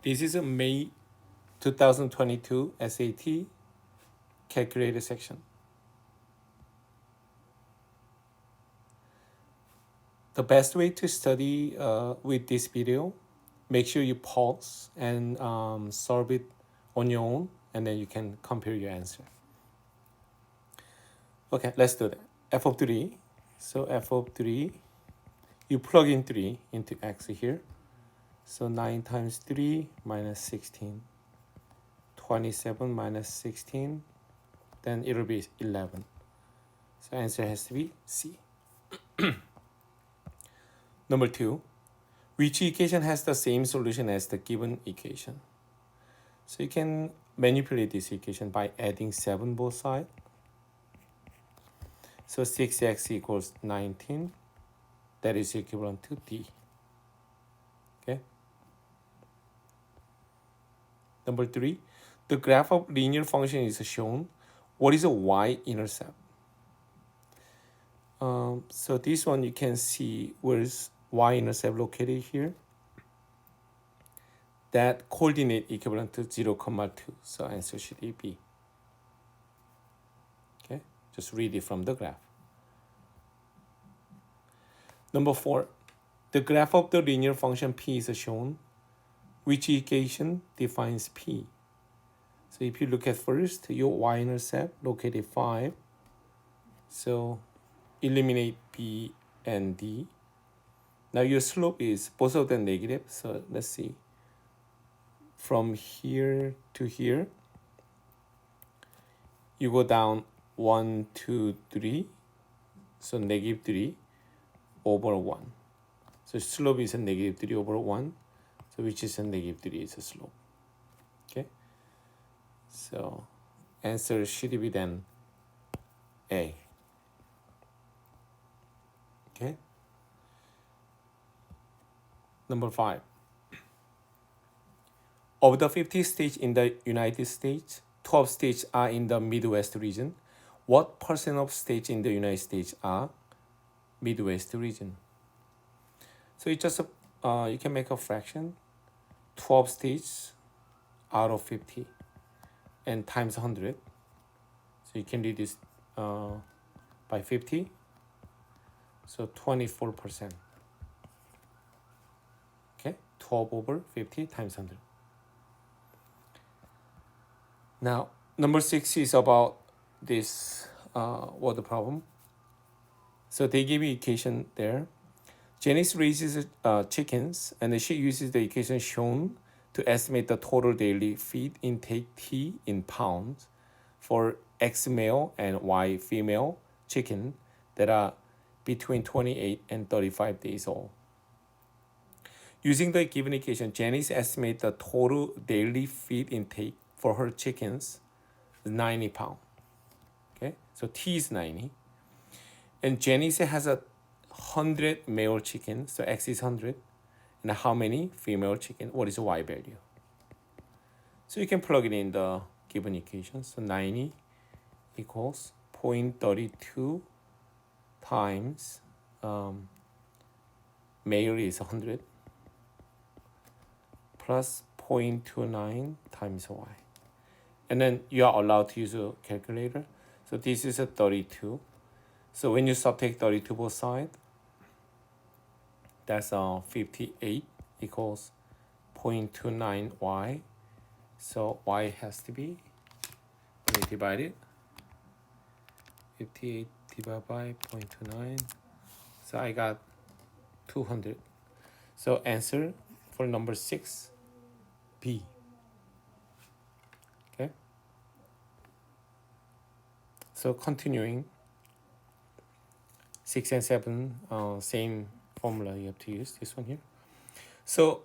This is a May 2022 SAT calculator section. The best way to study with this video, make sure you pause and solve it on your own, and then you can compare your answer. Okay, let's do that. F of 3. So f of 3, you plug in 3 into x here. So 9 times 3 minus 16. 27 minus 16, then it'll be 11. So answer has to be C. Number 2, which equation has the same solution as the given equation? So you can manipulate this equation by adding 7 both sides. So 6x equals 19. That is equivalent to D. Okay. Number 3, the graph of linear function is shown. What is a y-intercept? So this one you can see where is y-intercept located here. That coordinate equivalent to 0, 2. So answer should be B. Okay, just read it from the graph. Number 4, the graph of the linear function P is shown. Which equation defines P? So if you look at first, your y-intercept located 5. So eliminate B and D. Now your slope is both of them negative. So let's see. From here to here, you go down 1, 2, 3. So negative 3 over 1. So slope is a negative 3 over 1. So which is a negative 3 is a slope. Okay. So answer should be then A. Okay. Number 5. Of the 50 states in the United States, 12 states are in the Midwest region. What percent of states in the United States are Midwest region? So it's just you can make a fraction. 12 states out of 50 and times 100. So you can read this by 50. So 24%. Okay, 12 over 50 times 100. Now, number 6 is about this water problem. So they give you equation there. Janice raises chickens, and she uses the equation shown to estimate the total daily feed intake T in pounds for X male and Y female chicken that are between 28 and 35 days old. Using the given equation, Janice estimates the total daily feed intake for her chickens is 90 pounds. Okay, so T is 90. And Janice has 100 male chickens, so X is 100. And how many female chicken? What is the Y value? So you can plug it in the given equation. So 90 equals 0.32 times male is 100 plus 0.29 times Y. And then you are allowed to use a calculator. So this is a 32. So when you subtract 32 both sides, that's 58 equals 0.29 Y. So Y has to be, let me divide it. 58 divided by 0.29. So I got 200. So answer for number 6, B. Okay. So continuing, 6 and 7, same formula you have to use, this one here. So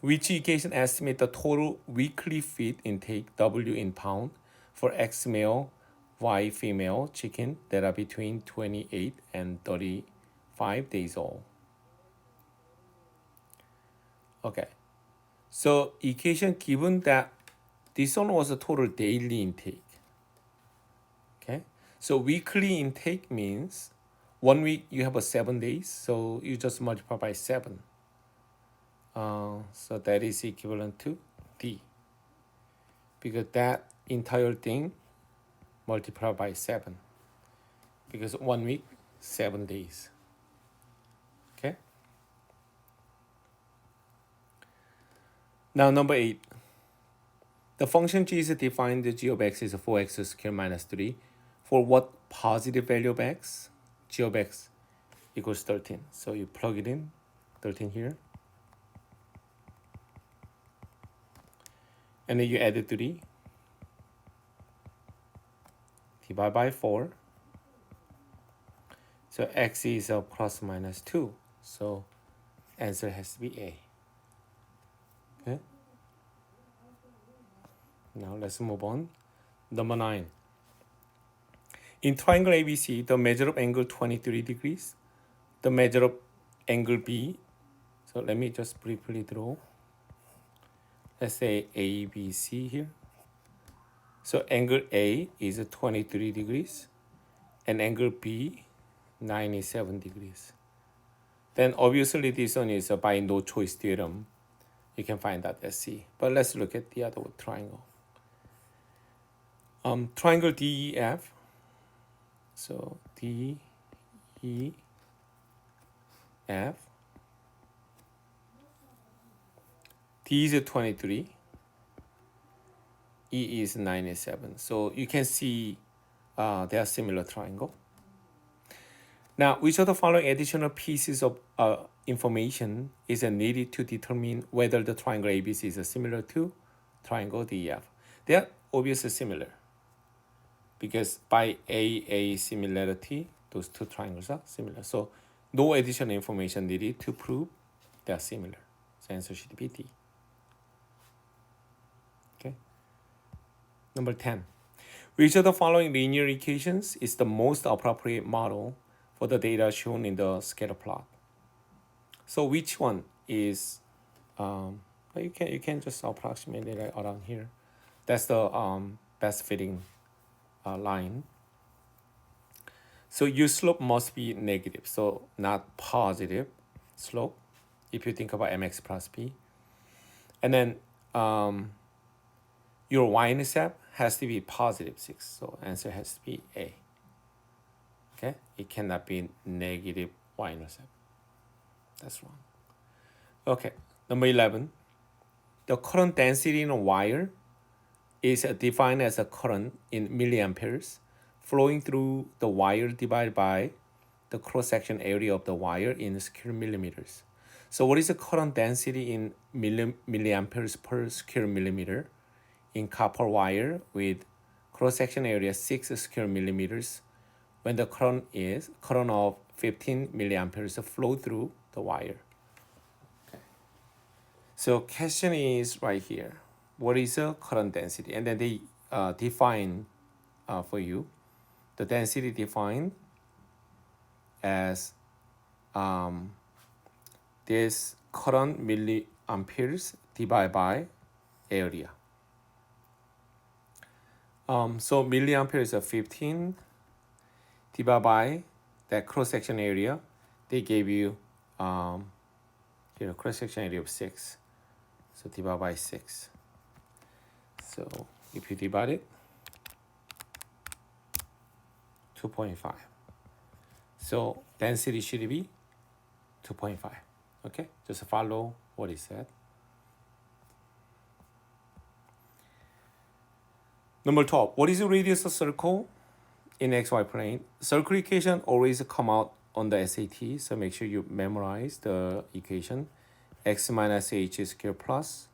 which equation estimate the total weekly feed intake W in pound for X male, Y female chicken that are between 28 and 35 days old? Okay, so equation given that this one was a total daily intake. Okay, so weekly intake means 1 week you have 7 days, so you just multiply by 7. So that is equivalent to D, because that entire thing multiplied by 7, because 1 week, 7 days. Okay. Now number 8. The function g is defined, the g of x is 4x squared minus 3. For what positive value of x? G of x equals 13. So you plug it in, 13 here. And then you add the 3. Divide by 4. So x is a plus minus 2. So answer has to be A. Okay. Now let's move on. Number 9. In triangle ABC, the measure of angle 23 degrees. The measure of angle B. So let me just briefly draw. Let's say ABC here. So angle A is 23 degrees and angle B 97 degrees. Then obviously this one is by no choice theorem. You can find that as C. But let's look at the other triangle. Triangle DEF. So DEF. D is 23. E is 97. So you can see they are similar triangle. Now, which of the following additional pieces of information is needed to determine whether the triangle ABC is similar to triangle DEF? They are obviously similar because by AA similarity, those two triangles are similar. So no additional information needed to prove they are similar. So answer should be D. Okay. Number 10. Which of the following linear equations is the most appropriate model for the data shown in the scatter plot? So which one is you can just approximate it around here. That's the best fitting line. So your slope must be negative, so not positive slope if you think about mx plus b. And then your y-intercept has to be positive 6, so answer has to be A. Okay, it cannot be negative y-intercept. That's wrong. Okay, number 11. The current density in a wire is defined as a current in milliamperes flowing through the wire divided by the cross-section area of the wire in square millimeters. So what is the current density in milliamperes per square millimeter in copper wire with cross-section area 6 square millimeters when the current of 15 milliamperes flow through the wire? Okay. So question is right here. What is the current density? And then they define for you the density defined as this current milliamperes divided by area. So milliamperes are 15 divided by that cross-section area. They gave you cross-section area of 6. So divide by 6. So if you divide it, 2.5. So density should be 2.5. Okay, just follow what it said. Number 12. What is the radius of circle in XY plane? Circle equation always come out on the SAT, so make sure you memorize the equation. X minus h squared plus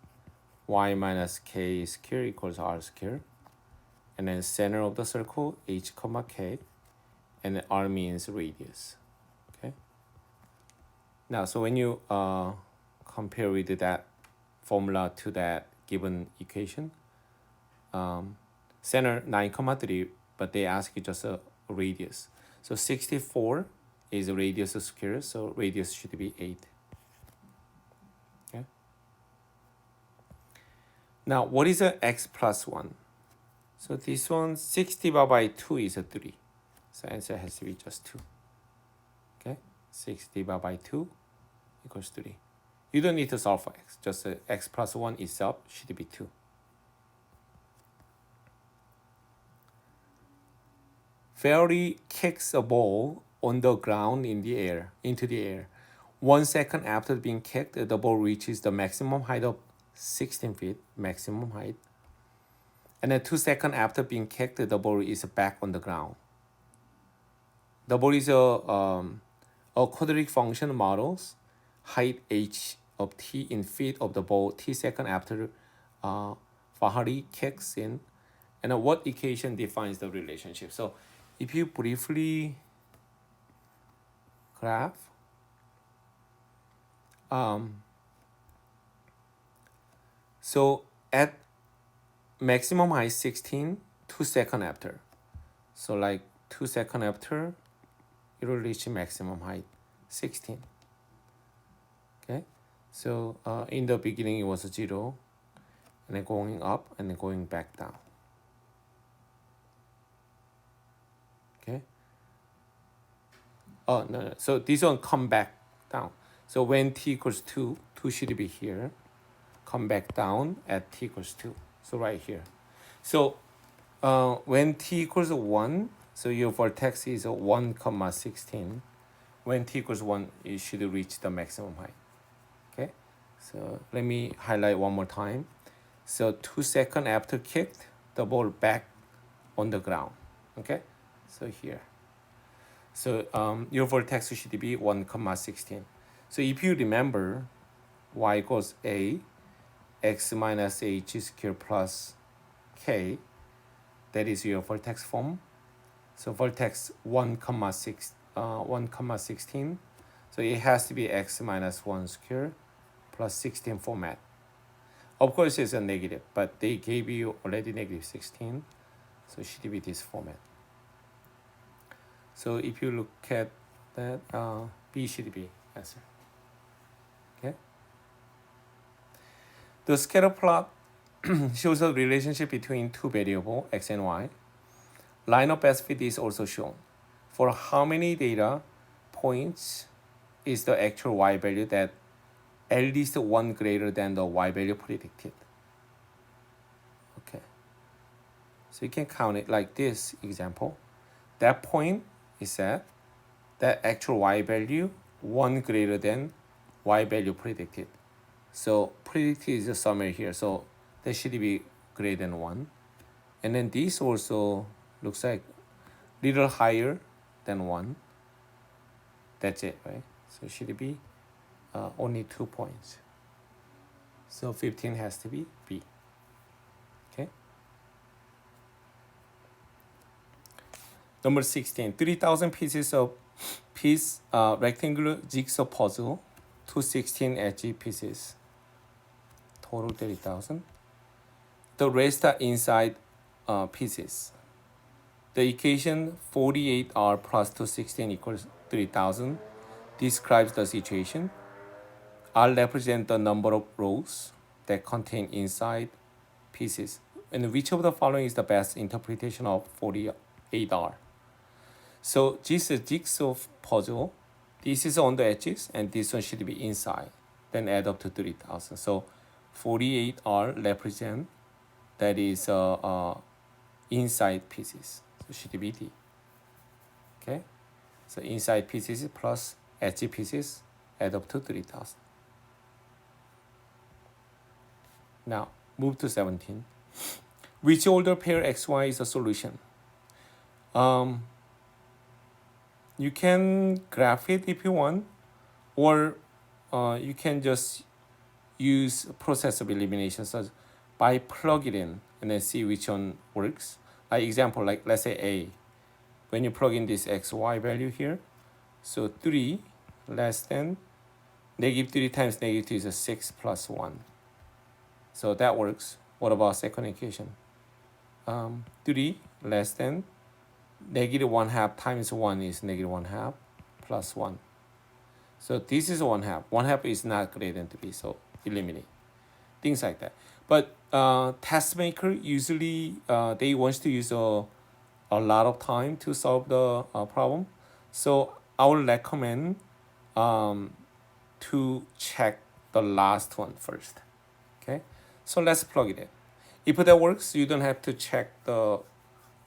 y minus k squared equals r squared. And then center of the circle, h comma k, and then r means radius. Okay. Now, so when you compare with that formula to that given equation, center 9,3, but they ask you just a radius. So 64 is a radius square, so radius should be 8. Okay. Now, what is a x plus 1? So this one, 6 divided by 2 is a 3. So answer has to be just 2. Okay, 6 divided by 2 equals 3. You don't need to solve for x. Just x plus 1 itself should be 2. Fairy kicks a ball on the ground into the air. 1 second after being kicked, the ball reaches the maximum height of 16 feet, maximum height. And then 2 seconds after being kicked, the ball is back on the ground. The ball is a quadratic function models height h of t in feet of the ball t second after Fahari kicks in. And what equation defines the relationship? So if you briefly graph, so at maximum height 16, 2 seconds after. So like 2 seconds after, it will reach maximum height 16. Okay, so in the beginning it was 0, and then going up and then going back down. Okay. Oh no. So this one come back down. So when t equals 2, 2 should be here. Come back down at t equals 2. So right here. So when t equals 1, so your vortex is 1 comma 16. When t equals 1, you should reach the maximum height. Okay. So let me highlight one more time. So 2 seconds after kicked, the ball back on the ground. Okay. So here. So your vortex should be 1 comma 16. So if you remember, y equals a x minus h squared plus k, that is your vortex form. So vortex 1 comma 16. So it has to be x minus 1 squared plus 16 format. Of course it's a negative, but they gave you already negative 16. So it should be this format. So if you look at that, B should be answer. Okay. The scatter plot shows a relationship between two variables, x and y. Line of best fit is also shown. For how many data points is the actual y value that at least one greater than the y value predicted? Okay. So you can count it like this example. That point is that actual y value 1 greater than y value predicted. So predicted is somewhere here. So that should be greater than 1. And then this also looks like little higher than 1. That's it, right? So it should be only 2 points. So 15 has to be B. Okay. Number 16, 3,000 pieces of rectangular jigsaw puzzle, 216 edgy pieces. Total 30,000. The rest are inside pieces. The equation 48R plus 216 equals 3,000 describes the situation. R represents the number of rows that contain inside pieces. And which of the following is the best interpretation of 48R? So this is jigsaw puzzle. This is on the edges, and this one should be inside. Then add up to 3,000. So 48R represent that is inside pieces. So should be D. Okay. So inside pieces plus edge pieces add up to 3,000. Now move to 17. Which order pair XY is a solution? You can graph it if you want, or you can just use process of elimination such by plug it in and then see which one works. Like example, like let's say A. When you plug in this XY value here, so 3 less than negative 3 times negative 2 is a 6 plus 1. So that works. What about second equation? 3 less than negative 1/2 times 1 is negative 1/2 plus 1. So this is 1/2. 1/2 is not greater than 3, so eliminate. Things like that. But test maker usually they want to use a lot of time to solve the problem. So I would recommend to check the last one first. Okay, so let's plug it in. If that works, you don't have to check the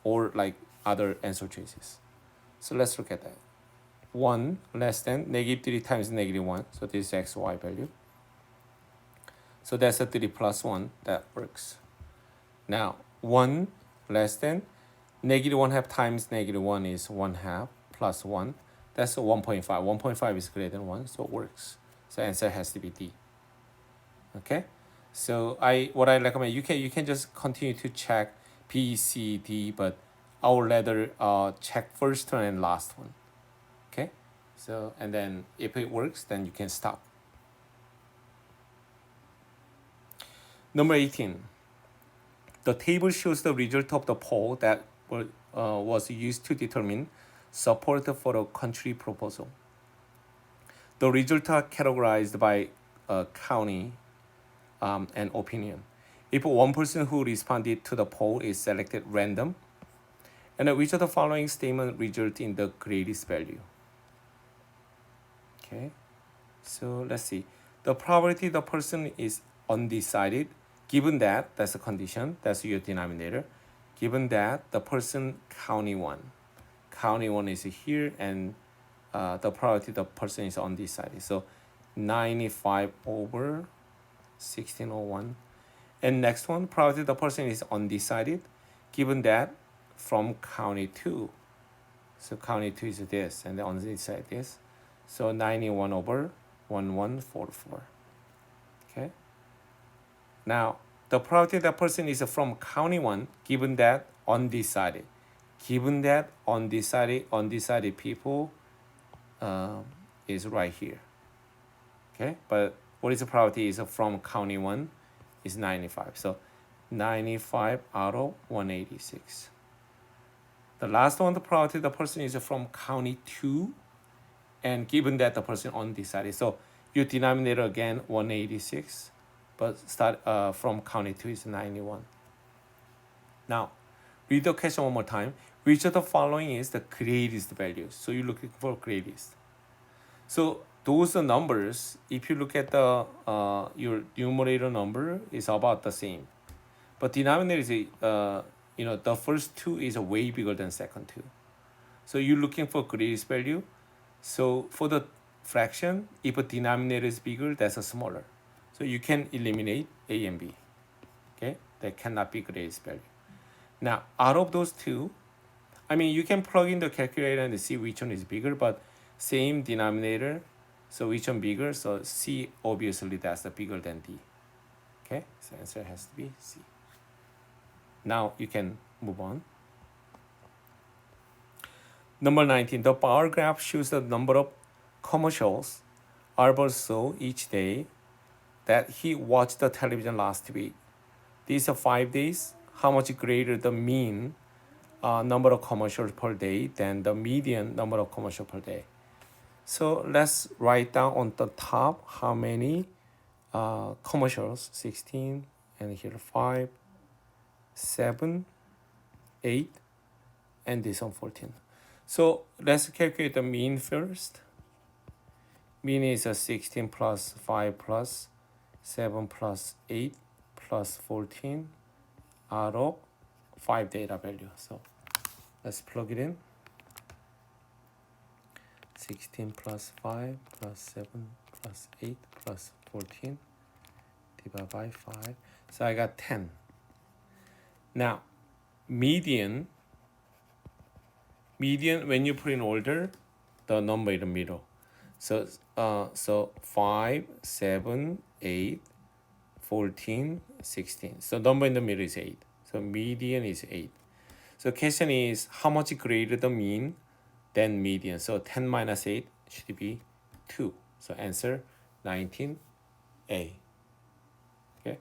or like other answer choices. So let's look at that. 1 less than negative 3 times negative 1. So this is x, y value. So that's a 3 plus 1. That works. Now, 1 less than negative 1 half times negative 1 is 1 half plus 1. That's a 1.5. 1.5 is greater than 1, so it works. So answer has to be D. Okay? So what I recommend, you can just continue to check B, C, D, but I would rather check first one and last one. Okay? So, and then if it works, then you can stop. Number 18. The table shows the result of the poll that was used to determine support for a country proposal. The results are categorized by county and opinion. If one person who responded to the poll is selected random, and which of the following statement result in the greatest value? Okay, so let's see. The probability the person is undecided, given that, that's a condition, that's your denominator, given that the person county 1 is here, and the probability the person is undecided. So 95 over 1601. And next one, probability the person is undecided, given that from county 2. So county 2 is this, and the undecided this. So 91 over 1144. Okay. Now, the probability that person is from county 1, given that undecided. Given that undecided people is right here. Okay, but what is the probability is from county 1 is 95. So 95 out of 186. The last one, the probability the person is from county 2, and given that the person undecided. So your denominator again 186, but start from county 2 is 91. Now, read the question one more time. Which of the following is the greatest value? So you're looking for greatest. So those numbers, if you look at the your numerator number, is about the same, but denominator is the first two is way bigger than second two. So you're looking for greatest value. So for the fraction, if a denominator is bigger, that's a smaller. So you can eliminate A and B. Okay, that cannot be greatest value. Now out of those two, I mean you can plug in the calculator and see which one is bigger, but same denominator, so which one bigger? So C, obviously that's the bigger than D. Okay, so answer has to be C. Now you can move on. Number 19, the bar graph shows the number of commercials Albert saw each day that he watched the television last week. These are 5 days. How much greater the mean number of commercials per day than the median number of commercials per day? So let's write down on the top how many commercials, 16, and here 5, 7, 8, and this one 14. So let's calculate the mean first. Mean is 16 plus 5 plus 7 plus 8 plus 14 out of 5 data value. So let's plug it in. 16 plus 5 plus 7 plus 8 plus 14 divided by 5. So I got 10. Now, median, when you put in order, the number in the middle. So 5, 7, 8, 14, 16. So number in the middle is 8. So median is 8. So question is, how much greater the mean than median? So 10 minus 8 should be 2. So answer 19A. Okay.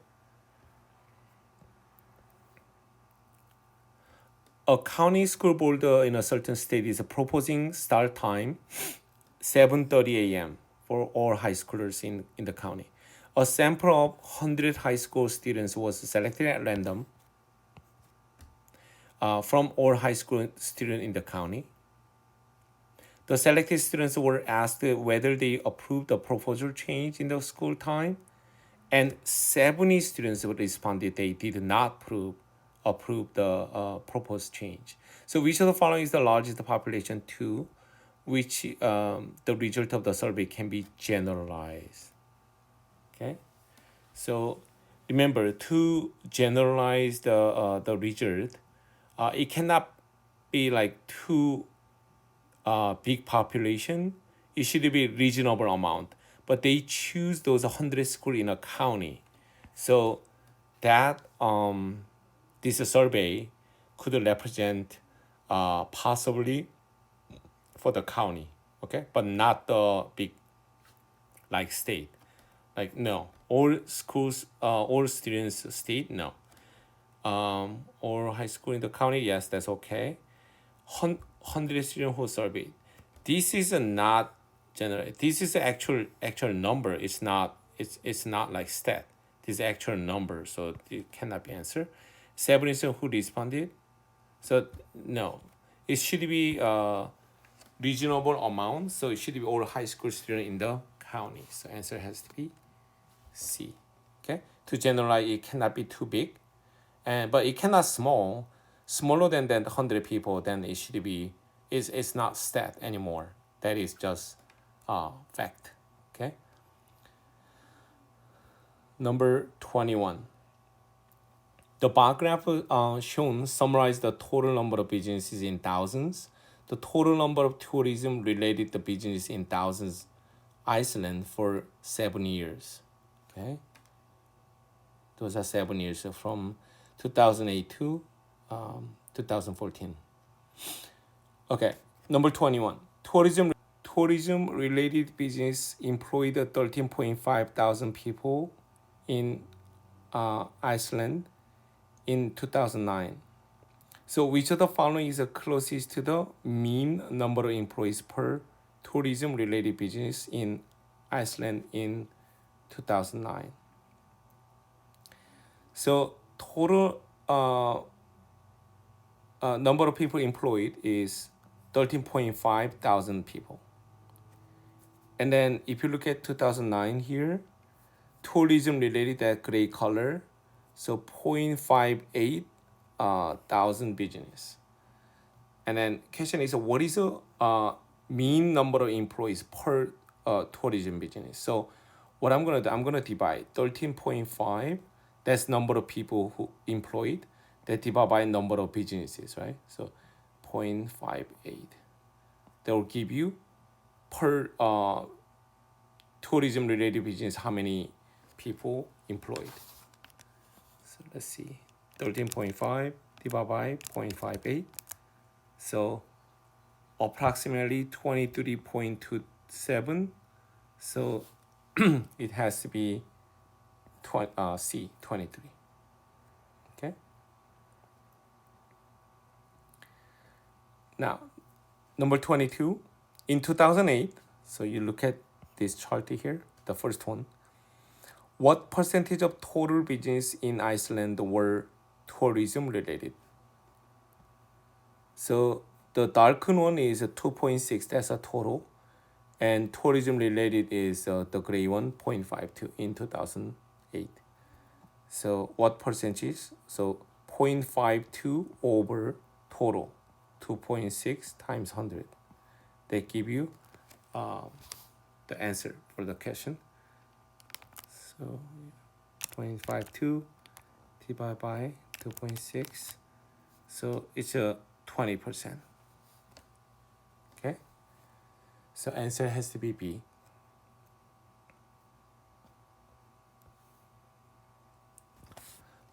A county school board in a certain state is proposing start time 7:30 a.m. for all high schoolers in the county. A sample of 100 high school students was selected at random from all high school students in the county. The selected students were asked whether they approved the proposal change in the school time, and 70 students responded they did not approve the proposed change. So which of the following is the largest population to which the result of the survey can be generalized? Okay, so remember, to generalize the result, it cannot be like too big population. It should be reasonable amount, but they choose those 100 schools in a county, so that this survey could represent possibly for the county, okay, but not the big like state. Like no, all schools, all students state no. Or high school in the county, yes, that's okay. 100 students who surveyed. This is not general. This is the actual number. It's not like stat. This is actual number, so it cannot be answered. 70 students who responded. So no, it should be reasonable amount. So it should be all high school students in the county. So answer has to be C. Okay. To generalize, it cannot be too big, but it cannot smaller than 100 people. Then it should be it's not stat anymore. That is just fact. Okay. Number 21. The bar graph shown summarize the total number of businesses in thousands. The total number of tourism-related businesses in thousands, Iceland for 7 years. Okay, those are 7 years from 2008 to 2014. Okay, number 21. Tourism-related business employed 13.5 thousand people in Iceland in 2009. So which of the following is the closest to the mean number of employees per tourism-related business in Iceland in 2009? So total number of people employed is 13.5 thousand people. And then if you look at 2009 here, tourism related, that gray color, so 0.58 thousand business. And then question is, what is the mean number of employees per tourism business? So what I'm gonna do, I'm gonna divide 13.5, that's number of people who employed, that divide by number of businesses, right? So 0.58. That will give you per tourism related business how many people employed. So let's see, 13.5 divided by 0.58. So approximately 23.27. So it has to be C, 23. Okay. Now, number 22. In 2008, so you look at this chart here, the first one. What percentage of total business in Iceland were tourism related? So the darkened one is 2.6, that's a total. And tourism related is the gray one, 0.52 in 2008. So what percentage? So 0.52 over total, 2.6 times 100. They give you the answer for the question. So 0.52 divided by 2.6. So it's a 20%. Okay. So answer has to be B.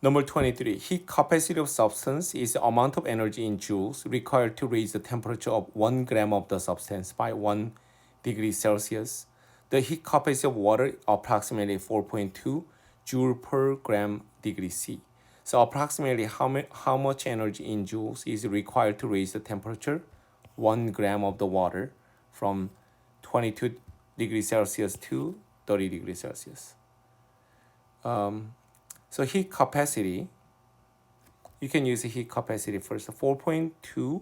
Number 23. Heat capacity of substance is the amount of energy in joules required to raise the temperature of 1 gram of the substance by 1 degree Celsius. The heat capacity of water approximately 4.2 joule per gram degree C. So approximately how much energy in joules is required to raise the temperature 1 gram of the water from 22 degrees Celsius to 30 degrees Celsius. So heat capacity, you can use the heat capacity first, 4.2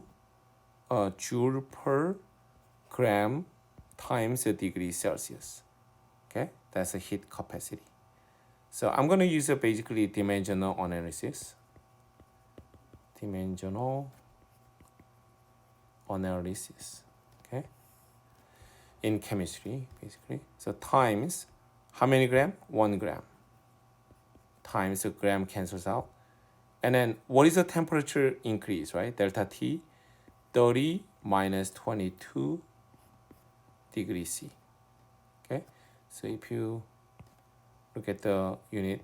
joule per gram times a degree Celsius. Okay, that's a heat capacity. So I'm going to use a basically dimensional analysis. Dimensional analysis. Okay, in chemistry, basically. So times how many gram? 1 gram. Times a gram cancels out. And then what is the temperature increase, right? Delta T, 30 minus 22 degrees C. Okay, so if you look at the unit,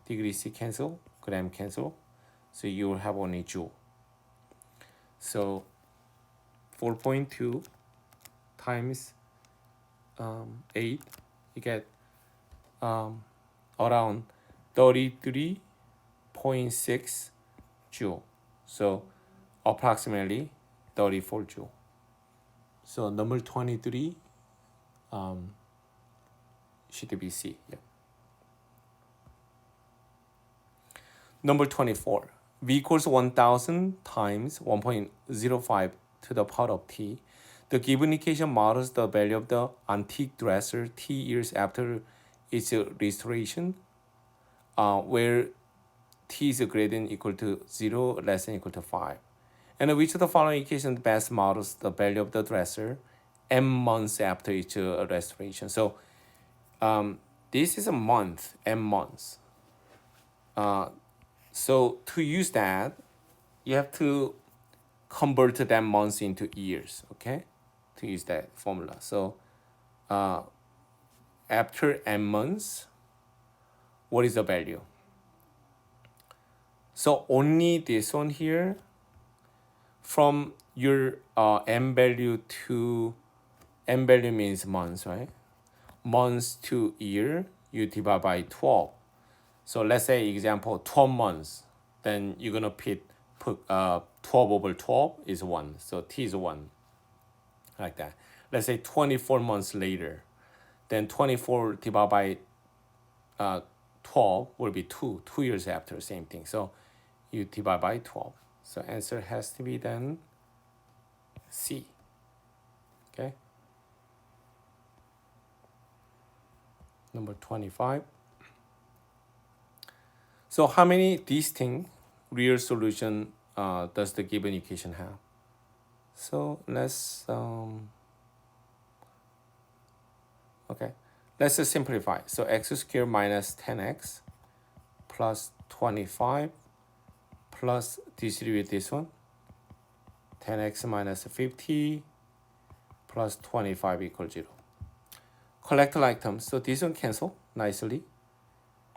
degree C cancel, gram cancel, so you will have only joule. So 4.2 times 8, you get around 33.6 joule. So approximately 34 joule. So number 23 should be C. Yeah. Number 24. V equals 1000 times 1.05 to the power of T. The given equation models the value of the antique dresser T years after its restoration, where T is greater than equal to 0, less than equal to 5. And which of the following equation best models the value of the dresser M months after its restoration? So this is a month, M months. So to use that, you have to convert that months into years, okay? To use that formula. So after M months, what is the value? So only this one here, from your M value to, M value means months, right? Months to year, you divide by 12. So let's say example 12 months, then you're gonna put 12 over 12 is 1. So T is 1, like that. Let's say 24 months later, then 24 divided by 12 will be 2. 2 years after, same thing. So you divide by 12. So answer has to be then C. Okay. Number 25. So how many distinct real solution does the given equation have? So let's let's just simplify. So x squared minus 10x plus 25 plus distribute this one, 10x minus 50 plus 25 equals 0. Collect like terms. So this one cancel nicely.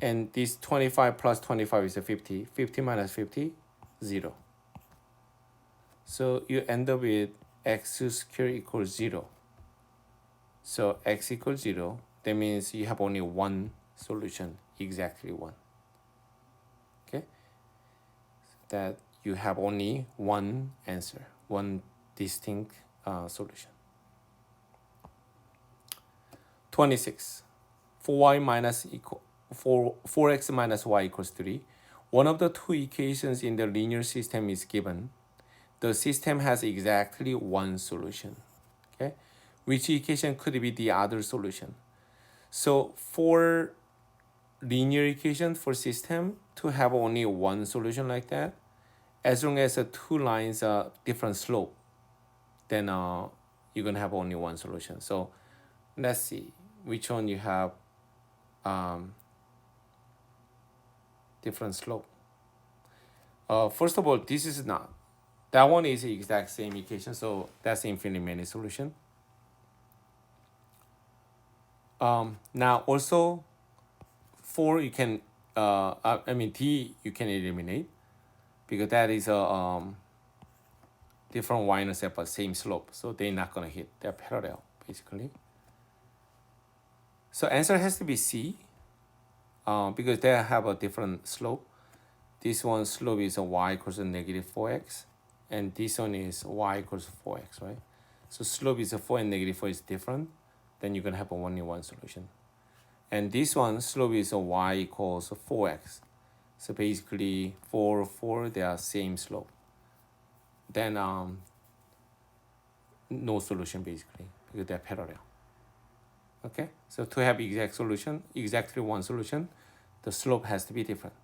And this 25 plus 25 is a 50. 50 minus 50, 0. So you end up with x squared equals 0. So x equals 0. That means you have only one solution, exactly one. Okay? That you have only one answer, one distinct solution. 26. 4x minus y equals 3. One of the two equations in the linear system is given. The system has exactly one solution. Okay? Which equation could be the other solution? So for linear equation for system to have only one solution like that, as long as the two lines are different slope, then you're gonna have only one solution. So let's see which one you have different slope. First of all, this is not. That one is the exact same equation, so that's the infinitely many solution. Now also, 4 you can, D you can eliminate, because that is a different y-intercept but same slope, so they're not gonna hit. They're parallel basically. So answer has to be C, because they have a different slope. This one's slope is a y equals to negative 4x, and this one is y equals to 4x, right? So slope is a 4 and negative 4 is different, then you're gonna have only one solution. And this one, slope is a y equals 4x. So basically 4, 4, they are same slope. Then no solution basically because they're parallel. Okay, so to have exact solution, exactly one solution, the slope has to be different.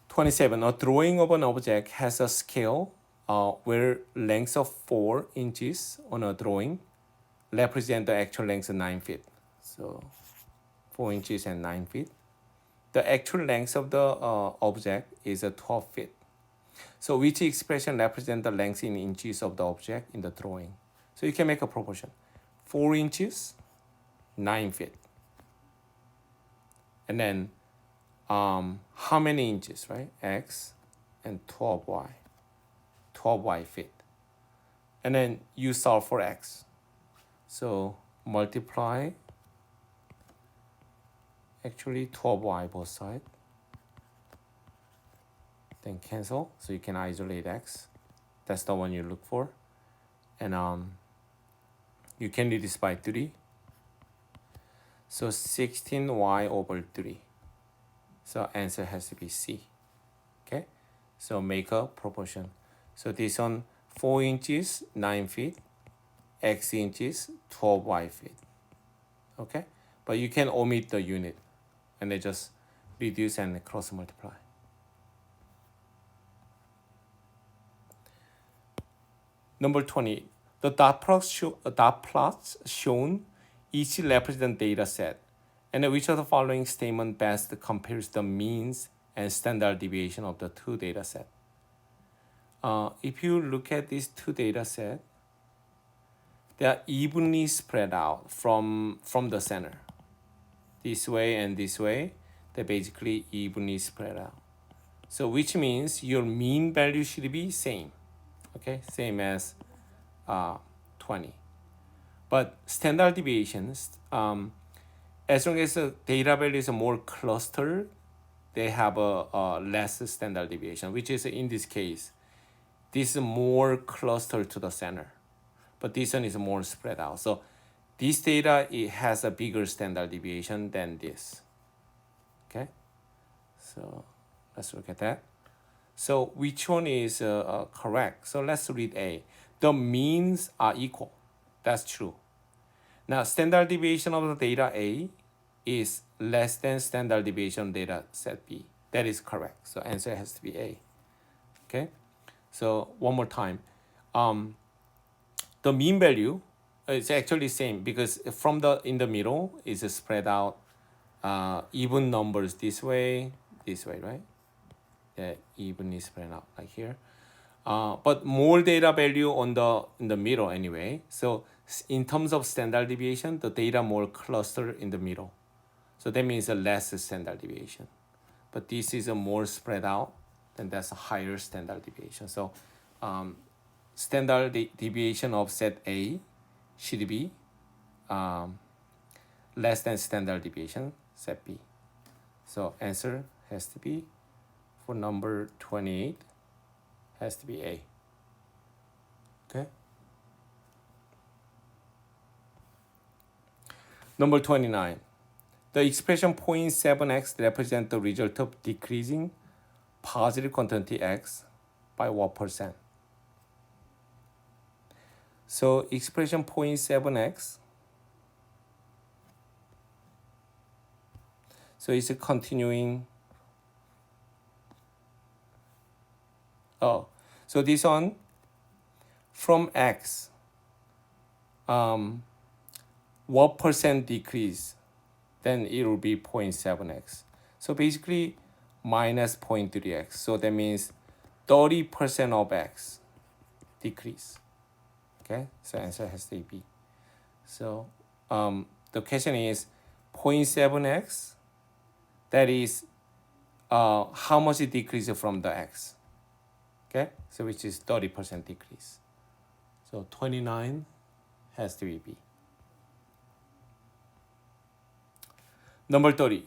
(27) A drawing of an object has a scale where length of 4 inches on a drawing represent the actual length of 9 feet. So 4 inches and 9 feet. The actual length of the object is 12 feet. So which expression represents the length in inches of the object in the drawing? So you can make a proportion. 4 inches, 9 feet. And then how many inches, right? X and 12y. 12y feet. And then you solve for x. So multiply actually 12y both sides. Then cancel, so you can isolate x. That's the one you look for. And you can reduce by 3. So 16y over 3. So answer has to be C. Okay, so make a proportion. So this one 4 inches, 9 feet, x inches, 12y feet. Okay, but you can omit the unit and then just reduce and cross multiply. Number 20. The dot plots shown each represent data set, and which of the following statement best compares the means and standard deviation of the two data sets? If you look at these two data sets, they are evenly spread out from the center. This way and this way, they're basically evenly spread out. So which means your mean value should be same. Okay, same as 20. But standard deviations, as long as the data value is more clustered, they have a less standard deviation, which is in this case, this is more clustered to the center, but this one is more spread out. So this data, it has a bigger standard deviation than this. Okay, so let's look at that. So which one is correct? So let's read A. The means are equal. That's true. Now standard deviation of the data A is less than standard deviation data set B. That is correct. So answer has to be A. Okay. So one more time. The mean value is actually same because from the in the middle is spread out even numbers this way, right? Yeah, evenly spread out like here. But more data value in the middle anyway. So in terms of standard deviation, the data more clustered in the middle. So that means a less standard deviation. But this is a more spread out, then that's a higher standard deviation. So standard deviation of set A should be less than standard deviation set B. So answer has to be for number 28 has to be A. Okay. Number 29. The expression 0.7x represents the result of decreasing positive quantity x by what percent? So expression 0.7x, so it's a continuing. Oh, so this one from x, what percent decrease? Then it will be 0.7x. So basically minus 0.3x. So that means 30% of x decrease. Okay, so answer has to be B. So the question is 0.7x, that is how much it decreases from the x. Okay, so which is 30% decrease. So 29 has to be B. Number 30.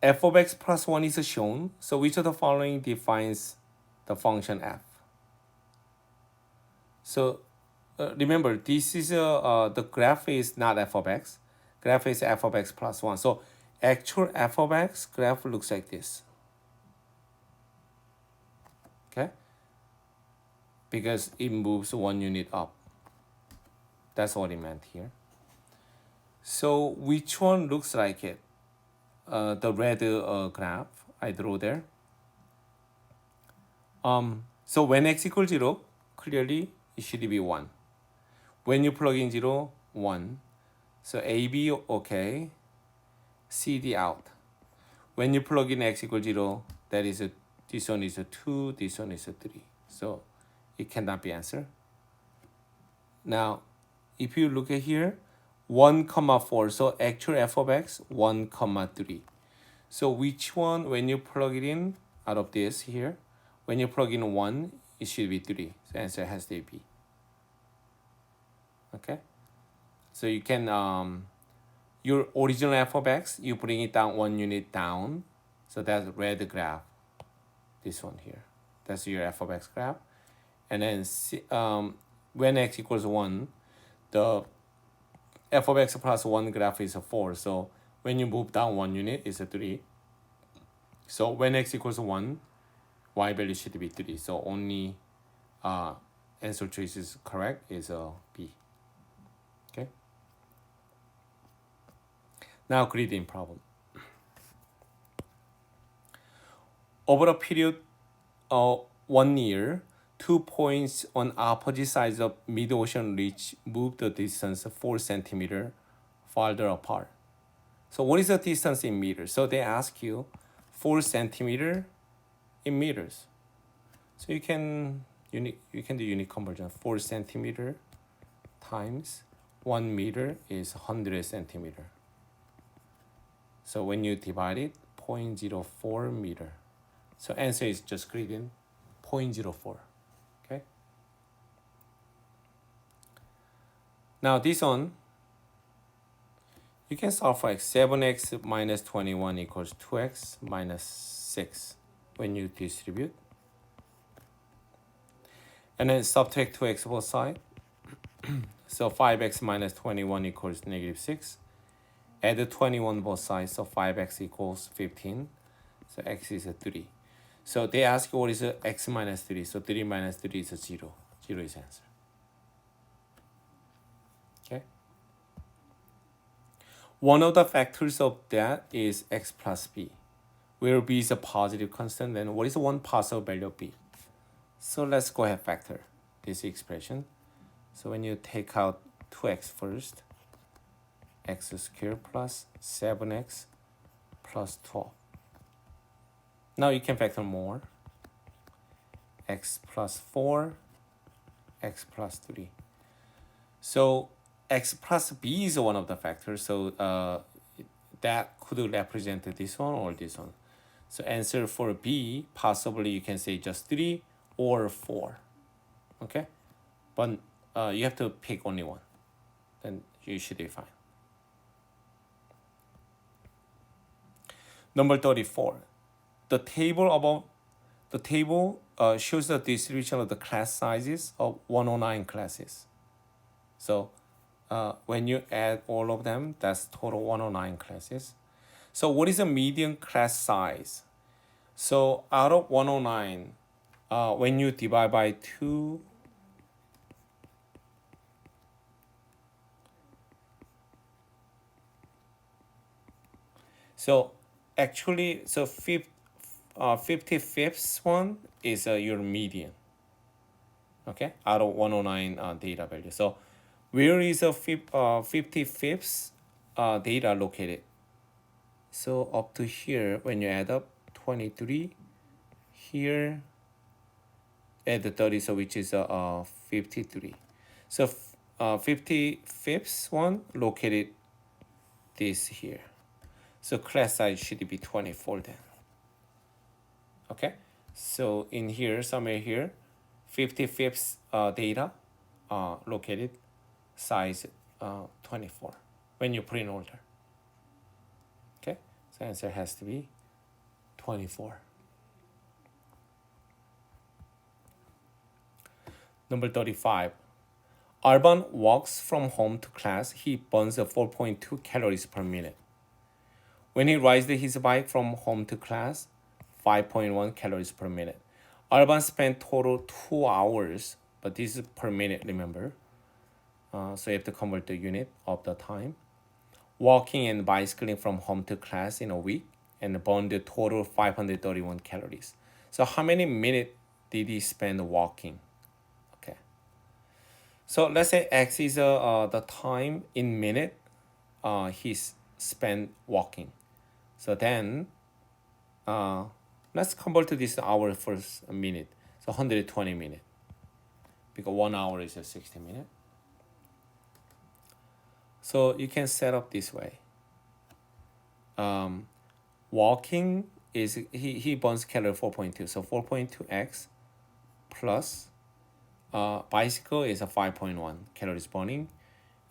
F of x plus 1 is shown. So which of the following defines the function f? So remember, this is the graph is not f of x. Graph is f of x plus 1. So actual f of x graph looks like this. Okay? Because it moves 1 unit up. That's what it meant here. So which one looks like it? The red graph I drew there. So when x equals 0, clearly it should be 1. When you plug in 0, 1. So AB okay, CD out. When you plug in x equals 0, that is this one is a 2, this one is a 3. So it cannot be answered. Now, if you look at here, 1 comma 4, so actual f of x, 1 comma 3. So which one, when you plug it in out of this here, when you plug in 1, it should be 3. So the answer has to be. Okay? So you can, your original f of x, you bring it down 1 unit down. So that's red graph. This one here. That's your f of x graph. And then when x equals 1, the f of x plus 1 graph is a 4. So when you move down 1 unit, it's a 3. So when x equals 1, y value should be 3. So only answer choice is correct is B. Okay. Now grading problem. Over a period of 1 year, 2 points on opposite sides of mid-ocean ridge move the distance 4 centimeter farther apart. So what is the distance in meters? So they ask you 4 centimeter in meters. So you can do unit conversion. 4 centimeter times 1 meter is 100 centimeter. So when you divide it, 0.04 meter. So answer is just gradient 0.04. Okay. Now this one, you can solve for x. 7x minus 21 equals 2x minus 6 when you distribute. And then subtract 2x both sides. So 5x minus 21 equals negative 6. Add 21 both sides, so 5x equals 15. So x is a 3. So they ask you what is x minus 3. So 3 minus 3 is a 0. 0 is answer. Okay. One of the factors of that is x plus b, where b is a positive constant. Then what is one possible value of b? So let's go ahead factor this expression. So when you take out 2x first, x squared plus 7x plus 12. Now you can factor more. X plus 4, x plus 3. So x plus b is one of the factors. So that could represent this one or this one. So answer for b, possibly you can say just 3 or 4. Okay? But you have to pick only one. Then you should be fine. Number 34. The table shows the distribution of the class sizes of 109 classes. So when you add all of them, that's total 109 classes. So what is the median class size? So out of 109, when you divide by 2, so actually, so 55th one is your median. Okay, out of 109 data value. So where is the 55th data located? So up to here, when you add up 23, here add the 30, so which is 53. So 55th one located this here. So class size should be 24 then. Okay, so in here, somewhere here, 55th data located size 24 when you put in order. Okay, so answer has to be 24. Number 35. Alban walks from home to class. He burns 4.2 calories per minute. When he rides his bike from home to class, 5.1 calories per minute. Alban spent total 2 hours, but this is per minute, remember. So you have to convert the unit of the time. Walking and bicycling from home to class in a week and burned a total 531 calories. So how many minutes did he spend walking? Okay. So let's say X is the time in minute he spent walking. So then let's convert to this hour first a minute. So 120 minutes because 1 hour is a 60 minutes. So you can set up this way. Walking is he burns calorie 4.2. So 4.2x plus bicycle is a 5.1 calories burning.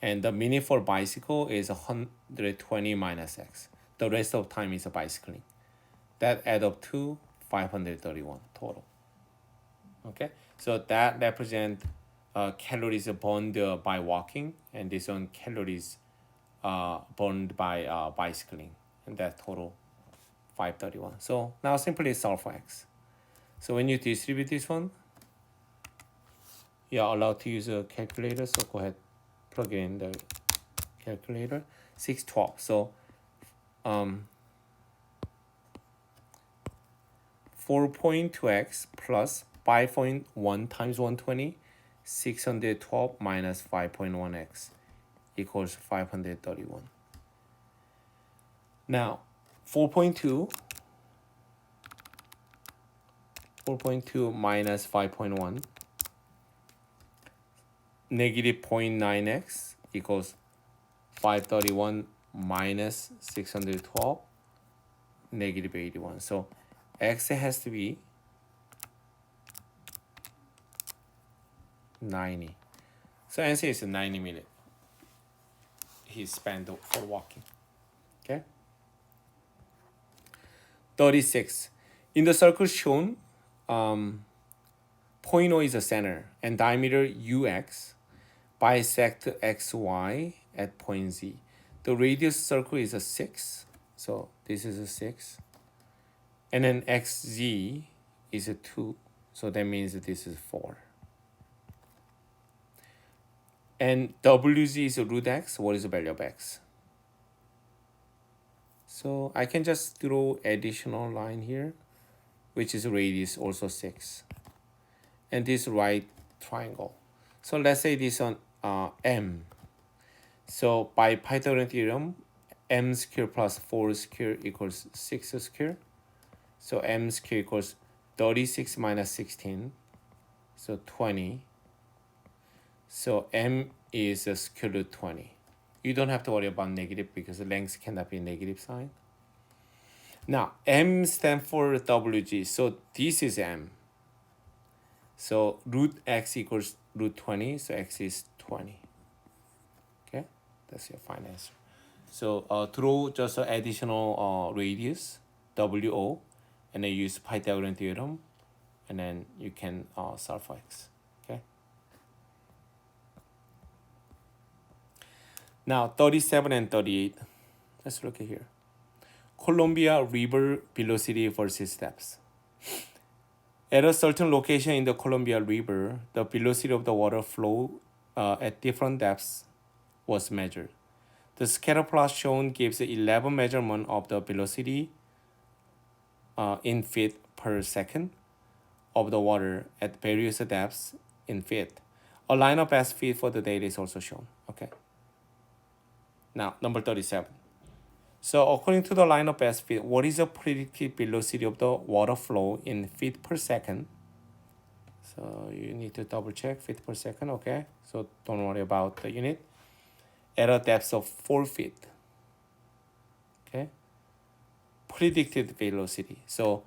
And the minute for bicycle is 120 minus x. The rest of time is a bicycling. That add up to 531 total. Okay, so that represent calories burned by walking, and this one calories burned by bicycling, and that total 531. So now simply solve for x. So when you distribute this one, you are allowed to use a calculator. So go ahead, plug in the calculator. 612. So 4.2x plus 5.1 times 120, 612 minus 5.1x equals 531. Now 4.2 minus 5.1, negative 0.9x equals 531 minus 612, negative 81. So x has to be 90. So answer is 90 minutes he spent for walking. Okay. 36. In the circle shown, point O is a center and diameter UX bisect XY at point Z. The radius circle is a 6. So this is a 6. And then XZ is a 2. So that means that this is 4. And WZ is a root x. What is the value of x? So I can just throw additional line here, which is radius also 6. And this right triangle. So let's say this on M. So by Pythagorean theorem, M squared plus 4 squared equals 6 squared. So M squared equals 36 minus 16. So 20. So M is a square root 20. You don't have to worry about negative because the length cannot be a negative sign. Now, M stands for WG. So this is M. So root x equals root 20. So x is 20. Okay, that's your final answer. So throw just an additional radius, WO, and then use Pythagorean theorem, and then you can solve for x. Okay. Now 37 and 38. Let's look at here. Columbia River velocity versus depth. At a certain location in the Columbia River, the velocity of the water flow at different depths was measured. The scatter plot shown gives 11 measurement of the velocity in feet per second of the water at various depths in feet. A line of best feet for the data is also shown. Okay. Now, number 37. So according to the line of best fit, what is the predicted velocity of the water flow in feet per second? So you need to double check feet per second, okay? So don't worry about the unit. At a depth of 4 feet, okay? Predicted velocity. So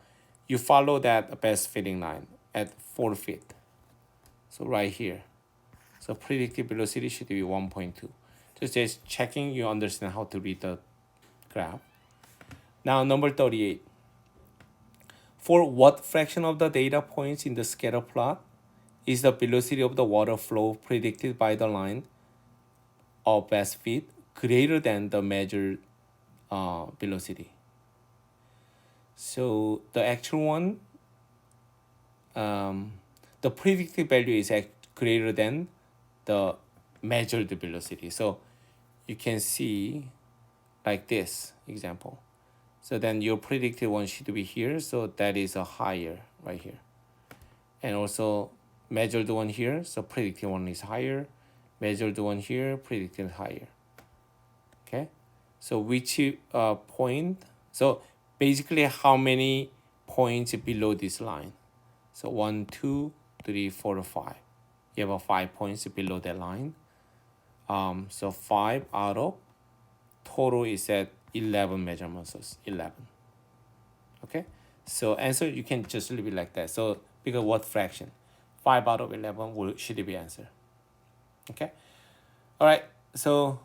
you follow that best fitting line at 4 feet. So right here. So predicted velocity should be 1.2. Just checking you understand how to read the graph. Now number 38. For what fraction of the data points in the scatter plot is the velocity of the water flow predicted by the line of best fit greater than the measured velocity? So the actual one, the predicted value is greater than the measured velocity. So you can see like this example. So then your predicted one should be here. So that is a higher right here. And also measured one here. So predicted one is higher. Measured one here, predicted higher. Okay. So which point? So basically how many points below this line? So 1, 2, 3, 4, 5. You have 5 points below that line. So 5 out of total is at 11 measurements. So 11. Okay. So answer you can just leave it like that. So because what fraction? 5 out of 11 should be answer. Okay. All right. So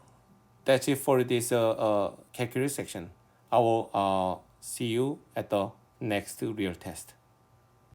that's it for this calculus section. I will see you at the next real test.